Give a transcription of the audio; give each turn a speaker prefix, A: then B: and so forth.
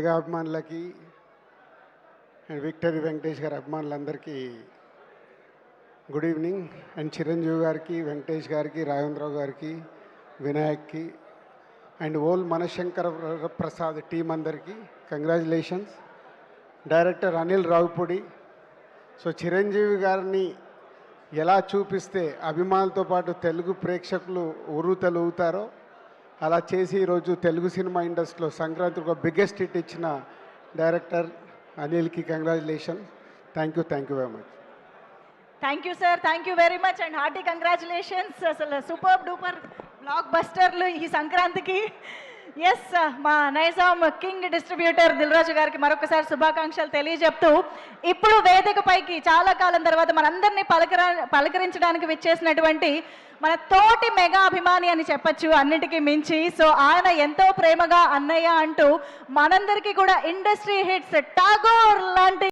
A: Mega అభిమానులకి and victory Venkatesh గారి అభిమానులందరికీ గుడ్ ఈవినింగ్. అండ్ చిరంజీవి గారికి, వెంకటేష్ గారికి, రాఘవేంద్రరావు గారికి, వినాయక్కి అండ్ ఓల్ మనశంకర ప్రసాద్ టీం అందరికీ congratulations. Director Anil Ravipudi. So Chiranjeevi గారిని ఎలా చూపిస్తే అభిమానులతో పాటు తెలుగు ప్రేక్షకులు ఉర్రూతలూగుతారో అలా చేసి ఈరోజు తెలుగు సినిమా ఇండస్ట్రీలో సంక్రాంతికి ఒక బిగ్గెస్ట్ హిట్ ఇచ్చిన డైరెక్టర్ అనిల్కి congratulation. Thank you very much.
B: Thank you sir, thank you very much and hearty congratulations. అసలు సూపర్ డూపర్ బ్లాక్ బస్టర్లు ఈ సంక్రాంతికి. ఎస్, మా నైజాం కింగ్ డిస్ట్రిబ్యూటర్ దిల్రాజు గారికి మరొకసారి శుభాకాంక్షలు తెలియజెప్తూ ఇప్పుడు వేదికపైకి చాలా కాలం తర్వాత మనందరినీ పలకరించడానికి విచ్చేసినటువంటి మన తోటి మెగా అభిమాని అని చెప్పచ్చు అన్నిటికీ మించి. సో ఆయన ఎంతో ప్రేమగా అన్నయ్య అంటూ మనందరికీ కూడా ఇండస్ట్రీ హిట్స్ టాగోర్ లాంటి